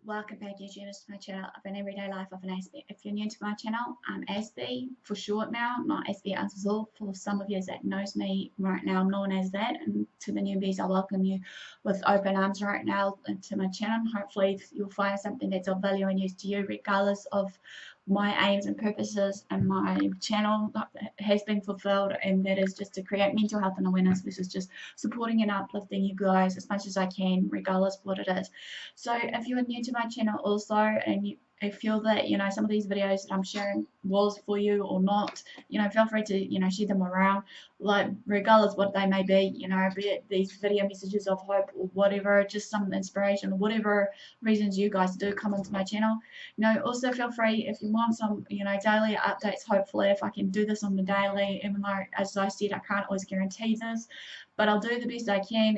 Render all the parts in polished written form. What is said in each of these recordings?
Welcome back, YouTubers, to my channel of an everyday life of an Aspie. If you're new to my channel, I'm Aspie for short now, not AspieAnswersAll. For some of you that knows me right now, I'm known as that. And to the newbies, I welcome you with open arms right now to my channel. Hopefully, you'll find something that's of value and use to you, regardless of my aims and purposes. And my channel has been fulfilled, and that is just to create mental health and awareness. This is just supporting and uplifting you guys as much as I can, regardless of what it is. So if you are new to my channel also, and you feel that some of these videos that I'm sharing was for you or not, feel free to share them around, like regardless what they may be, be it these video messages of hope or whatever, just some inspiration or whatever reasons you guys do come into my channel. Also feel free if you want some daily updates. Hopefully if I can do this on the daily, even though as I said I can't always guarantee this, but I'll do the best I can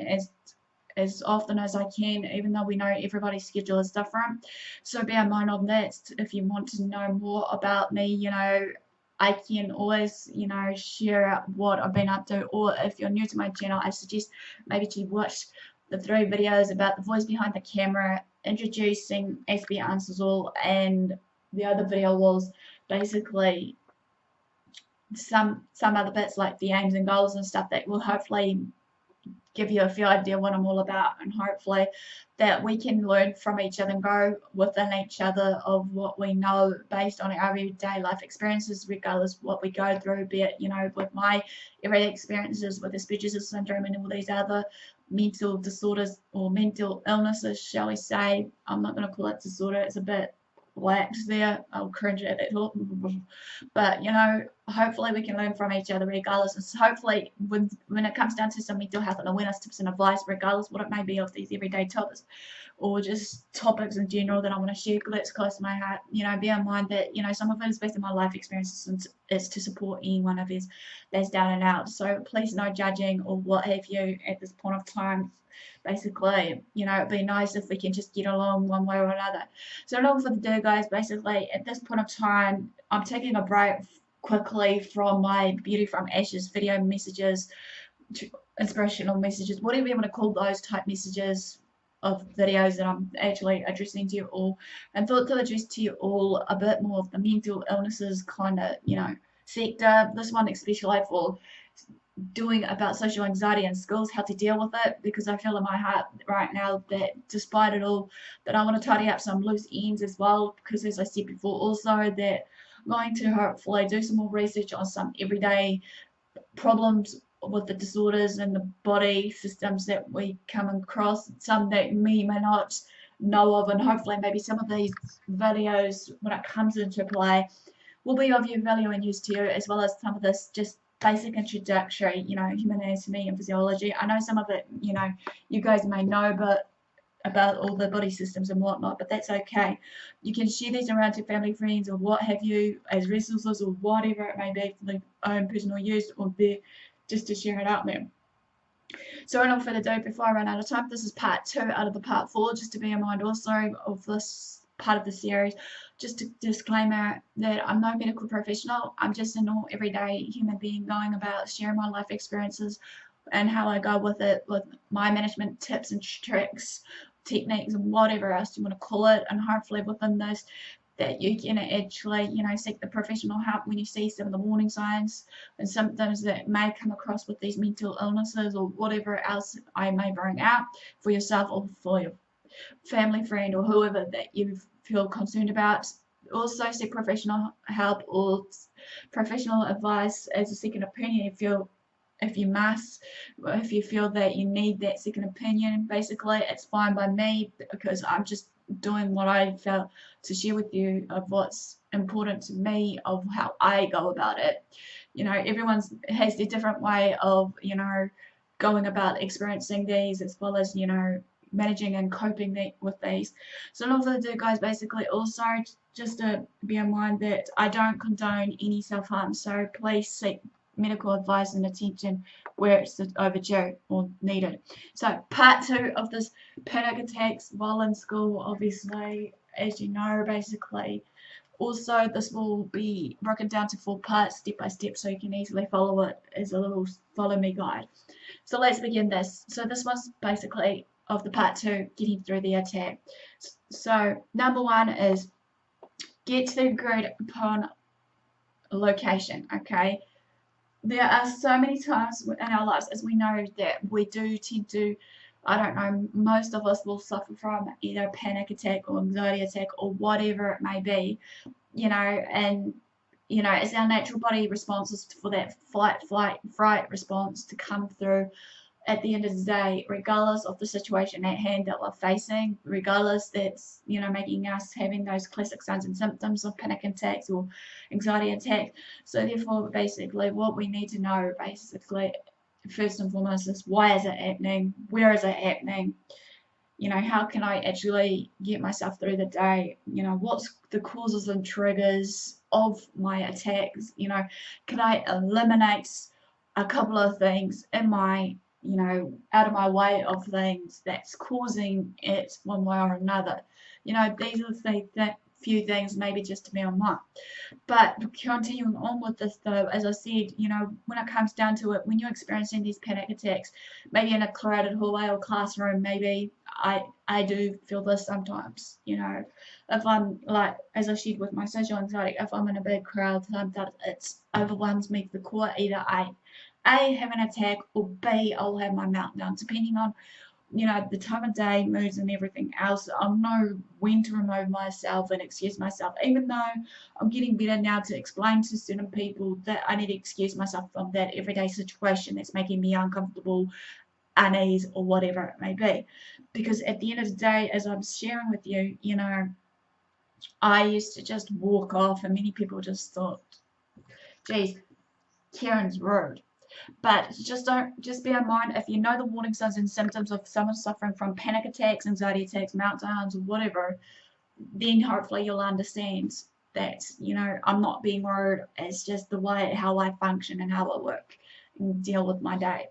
as often as I can, even though we know everybody's schedule is different. So bear in mind on that. If you want to know more about me, I can always, share what I've been up to. Or if you're new to my channel, I suggest maybe to watch the 3 videos about the voice behind the camera, introducing AspieAnswersAll, and the other video was basically some other bits like the aims and goals and stuff that will hopefully give you a few idea what I'm all about, and hopefully that we can learn from each other and grow within each other of what we know based on our everyday life experiences, regardless of what we go through, be it with my everyday experiences with Asperger's syndrome and all these other mental disorders or mental illnesses, shall we say. I'm not going to call it disorder, it's a bit lax there, I'll cringe at that thought, but hopefully we can learn from each other regardless. And so hopefully when it comes down to some mental health and awareness tips and advice, regardless what it may be of these everyday topics or just topics in general that I want to share that's close to my heart, bear in mind that some of it is based on my life experiences and it's to support anyone of us that's down and out. So please no judging or what have you at this point of time. Basically, it'd be nice if we can just get along one way or another. So long for the do, guys. Basically, at this point of time, I'm taking a break quickly from my Beauty from Ashes video messages, inspirational messages, whatever you want to call those type messages of videos that I'm actually addressing to you all, and thought to address to you all a bit more of the mental illnesses kind of, sector. This one especially for doing about social anxiety in schools, how to deal with it, because I feel in my heart right now that despite it all, that I want to tidy up some loose ends as well, because as I said before also that I'm going to hopefully do some more research on some everyday problems with the disorders and the body systems that we come across, some that me may not know of, and hopefully maybe some of these videos when it comes into play will be of value and use to you, as well as some of this just basic introductory, human anatomy and physiology. I know some of it, you guys may know, but about all the body systems and whatnot, but that's okay. You can share these around to family, friends, or what have you, as resources or whatever it may be for their own personal use, or there just to share it out there. So without further ado, before I run out of time, this is part 2 out of the part 4, just to be in mind also of this part of the series. Just a disclaimer that I'm no medical professional. I'm just a normal everyday human being going about sharing my life experiences and how I go with it, with my management tips and tricks, techniques, and whatever else you want to call it. And hopefully within this that you can actually seek the professional help when you see some of the warning signs and symptoms that may come across with these mental illnesses or whatever else I may bring out for yourself or for your family, friend, or whoever that you feel concerned about. Also seek professional help or professional advice as a second opinion if you must, if you feel that you need that second opinion. Basically it's fine by me, because I'm just doing what I felt to share with you of what's important to me, of how I go about it. Everyone has their different way of going about experiencing these, as well as managing and coping with these. So not for the do, guys. Basically also just to bear in mind that I don't condone any self-harm, so please seek medical advice and attention where it's overdue or needed. So part 2 of this panic attacks while in school, obviously, as you know, basically. Also, this will be broken down to 4 parts, step by step, so you can easily follow it as a little follow me guide. So let's begin this. So this was basically of the part 2, getting through the attack. So number 1 is get to the agreed upon location. Okay, there are so many times in our lives, as we know, that we do tend to, I don't know, most of us will suffer from either a panic attack or anxiety attack or whatever it may be, and it's our natural body responses for that fight, flight, fright response to come through at the end of the day, regardless of the situation at hand that we're facing, regardless that's, making us having those classic signs and symptoms of panic attacks or anxiety attacks. So therefore, basically, what we need to know, basically, first and foremost, is why is it happening? Where is it happening? How can I actually get myself through the day? What's the causes and triggers of my attacks? Can I eliminate a couple of things in my, out of my way of things that's causing it one way or another? These are the few things maybe just to be on mind. But continuing on with this though, as I said, when it comes down to it, when you're experiencing these panic attacks, maybe in a crowded hallway or classroom, maybe I do feel this sometimes, if I'm like, as I shared with my social anxiety, if I'm in a big crowd, sometimes it overwhelms me to the core. Either I A, have an attack, or B, I'll have my meltdown, depending on the time of day, moods, and everything else. I'll know when to remove myself and excuse myself, even though I'm getting better now to explain to certain people that I need to excuse myself from that everyday situation that's making me uncomfortable, unease, or whatever it may be. Because at the end of the day, as I'm sharing with you, I used to just walk off, and many people just thought, geez, Kerrin's rude. But just bear in mind, if you know the warning signs and symptoms of someone suffering from panic attacks, anxiety attacks, meltdowns, or whatever, then hopefully you'll understand that, I'm not being rude. It's just the way how I function and how I work and deal with my day.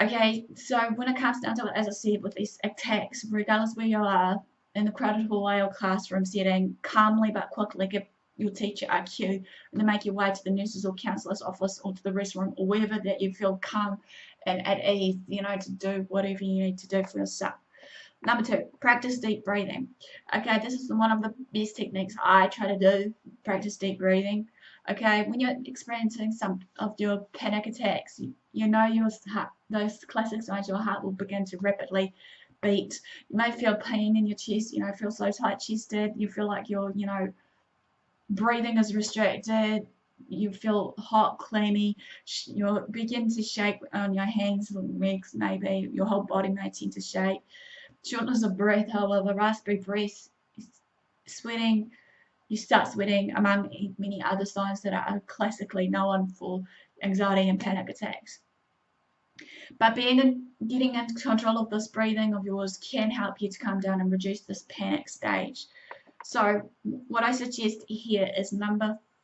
Okay, so when it comes down to it, as I said, with these attacks, regardless where you are, in the crowded hallway or classroom setting, calmly but quickly give your teacher a cue and then make your way to the nurse's or counsellor's office or to the restroom or wherever that you feel calm and at ease, to do whatever you need to do for yourself. Number 2, practice deep breathing. Okay, this is one of the best techniques I try to do, practice deep breathing. Okay, when you're experiencing some of your panic attacks, your heart, those classic signs, your heart will begin to rapidly beat. You may feel pain in your chest, feel so tight-chested, you feel like you're, breathing is restricted, you feel hot, clammy, you'll begin to shake on your hands and legs, maybe your whole body may tend to shake. Shortness of breath, however, raspberry breath, sweating, you start sweating, among many other signs that are classically known for anxiety and panic attacks. But getting into control of this breathing of yours can help you to calm down and reduce this panic stage. So what I suggest here is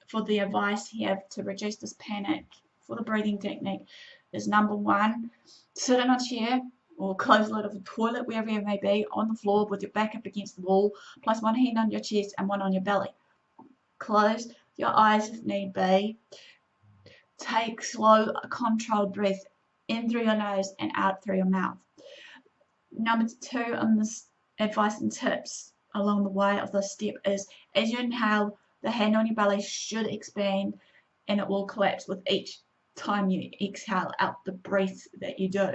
for the advice here to reduce this panic for the breathing technique is number 1, sit in a chair or close the lid of the toilet, wherever you may be, on the floor with your back up against the wall, place one hand on your chest and one on your belly. Close your eyes if need be. Take slow, controlled breath in through your nose and out through your mouth. Number 2 on this advice and tips along the way of this step is, as you inhale, the hand on your belly should expand and it will collapse with each time you exhale out the breath that you do.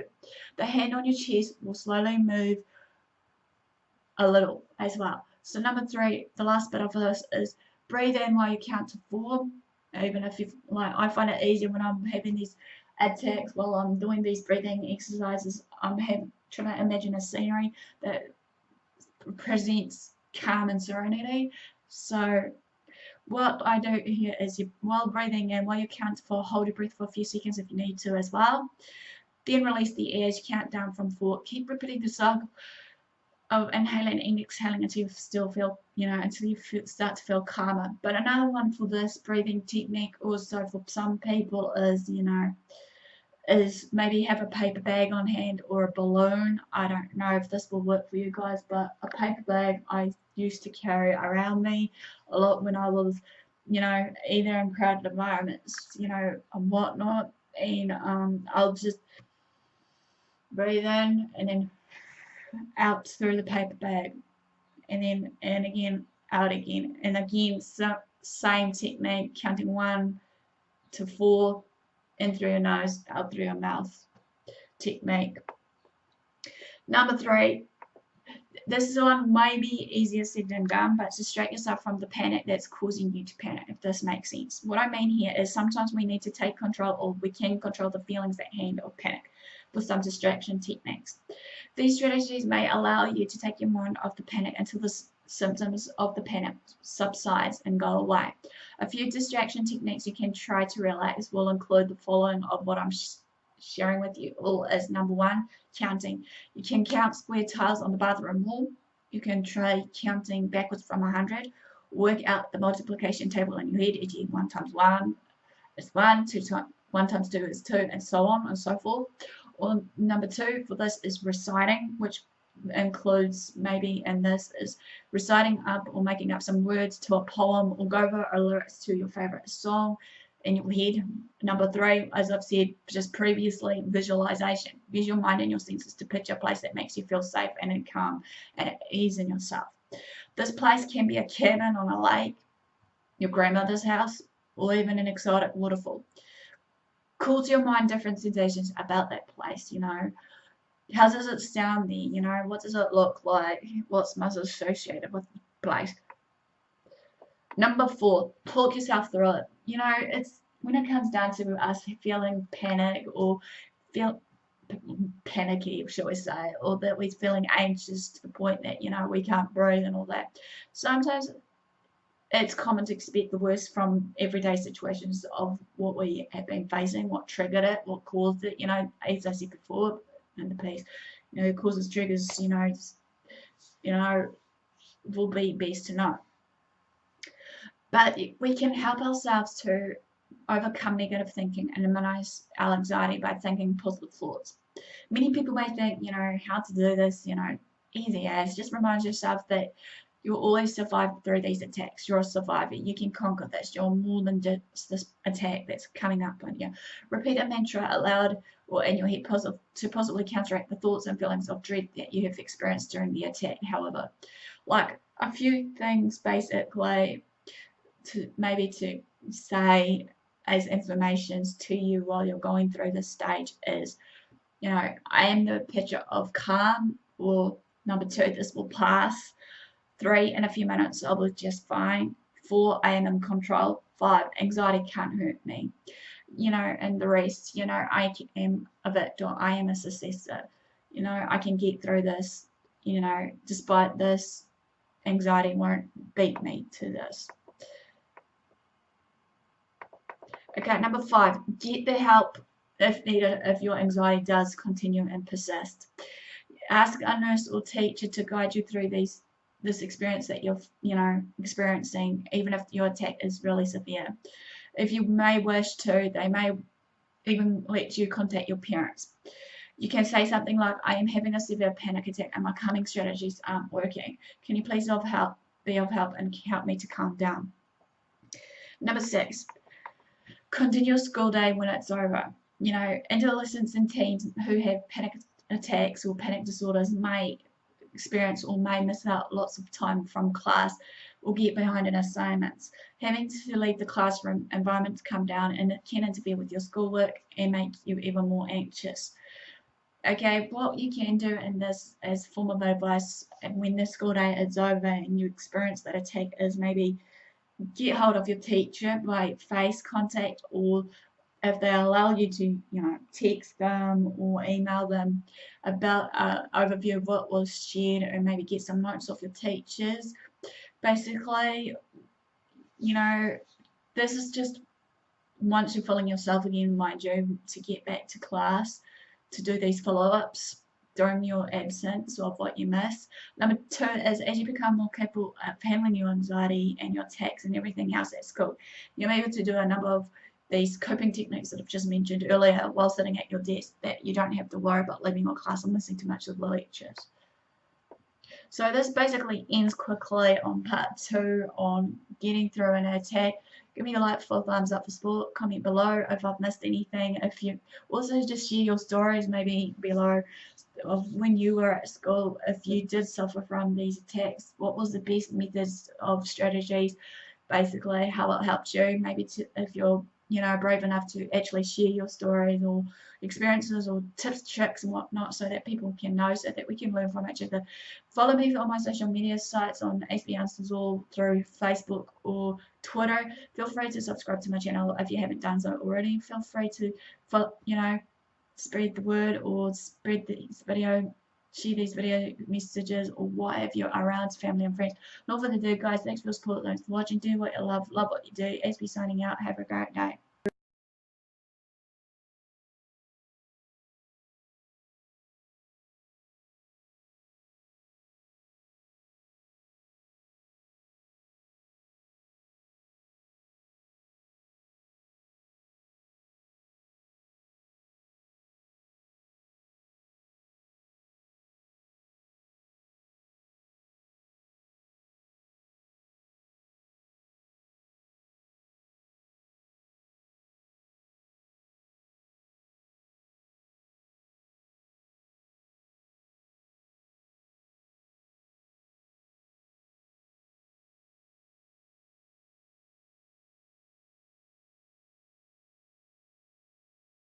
The hand on your chest will slowly move a little as well. So number 3, the last bit of this is breathe in while you count to 4. Even if you I find it easier when I'm having these attacks while I'm doing these breathing exercises. I'm trying to imagine a scenery that presents calm and serenity. So what I do here is, while breathing in, while you count to 4, hold your breath for a few seconds if you need to as well. Then release the air as you count down from 4. Keep repeating the cycle of inhaling and exhaling until you still feel, until you start to feel calmer. But another one for this breathing technique also for some people is, is maybe have a paper bag on hand or a balloon. I don't know if this will work for you guys, but a paper bag I used to carry around me a lot when I was, either in crowded environments, and whatnot. And I'll just breathe in and then out through the paper bag, and then in again, out again, and again, so, same technique, counting 1 to 4, in through your nose, out through your mouth technique. Number 3, this one may be easier said than done, but distract yourself from the panic that's causing you to panic, if this makes sense. What I mean here is sometimes we need to take control, or we can control the feelings at hand of panic with some distraction techniques. These strategies may allow you to take your mind off the panic until the symptoms of the panic subsides and go away. A few distraction techniques you can try to relax will include the following of what I'm sharing with you all is: number 1, counting. You can count square tiles on the bathroom wall. You can try counting backwards from 100. Work out the multiplication table in your head, e.g. 1 times 1 is 1, 1 times 2 is 2, and so on and so forth. Or number 2 for this is reciting, which includes maybe, and this is reciting up or making up some words to a poem, or go over a lyrics to your favorite song in your head. Number 3, as I've said just previously, visualization. Use your mind and your senses to picture a place that makes you feel safe and in calm and at ease in yourself. This place can be a cabin on a lake, your grandmother's house, or even an exotic waterfall. Call to your mind different sensations about that place, How does it sound there, What does it look like? What smells associated with the place? Number 4, talk yourself through it. It's when it comes down to us feeling panic or feel panicky, shall we say, or that we're feeling anxious to the point that, we can't breathe and all that. Sometimes it's common to expect the worst from everyday situations of what we have been facing, what triggered it, what caused it, as I said before in the piece, causes, triggers, will be best to know. But we can help ourselves to overcome negative thinking and minimize our anxiety by thinking positive thoughts. Many people may think, how to do this, easy as. Just remind yourself that you'll always survive through these attacks. You're a survivor. You can conquer this. You're more than just this attack that's coming up on you. Repeat a mantra aloud or in your head to positively counteract the thoughts and feelings of dread that you have experienced during the attack. However, like a few things basically to say as affirmations to you while you're going through this stage is, I am the picture of calm, or number 2, this will pass. 3, in a few minutes I will just fine. 4, I am in control. 5, anxiety can't hurt me. And the rest, I am a victor, I am a successor. I can get through this. Despite this, anxiety won't beat me to this. Okay, number 5, get the help if needed if your anxiety does continue and persist. Ask a nurse or teacher to guide you through this experience that you're experiencing, even if your attack is really severe. If you may wish to, they may even let you contact your parents. You can say something like, I am having a severe panic attack and my calming strategies aren't working. Can you please be of help and help me to calm down? Number 6, continue your school day when it's over. Adolescents and teens who have panic attacks or panic disorders may experience or may miss out lots of time from class or get behind in assignments. Having to leave the classroom environment to come down, and it can interfere with your schoolwork and make you even more anxious. Okay, what you can do in this as a form of advice when the school day is over and you experience that attack is maybe get hold of your teacher by face contact, or if they allow you to, text them or email them about an overview of what was shared, or maybe get some notes off your teachers. Basically, this is just once you're feeling yourself again, mind you, to get back to class, to do these follow-ups during your absence of what you miss. Number 2 is, as you become more capable of handling your anxiety and your attacks and everything else at school, you're able to do a number of these coping techniques that I've just mentioned earlier while sitting at your desk, that you don't have to worry about leaving your class and listening to much of the lectures. So this basically ends quickly on part 2 on getting through an attack. Give me a like for thumbs up for support, comment below if I've missed anything. If you also just share your stories maybe below of when you were at school, if you did suffer from these attacks, what was the best methods of strategies, basically how it helped you, maybe to, if you're, you know, brave enough to actually share your stories or experiences or tips, tricks and whatnot, so that people can know, so that we can learn from each other. Follow me on my social media sites on AspieAnswersAll through Facebook or Twitter. Feel free to subscribe to my channel if you haven't done so already. Feel free to follow, you know, spread the word or spread this video, share these video messages or what have you around family and friends. Not further ado, guys, thanks for your support, thanks for watching. Do what you love what you do. Aspie signing out. Have a great day.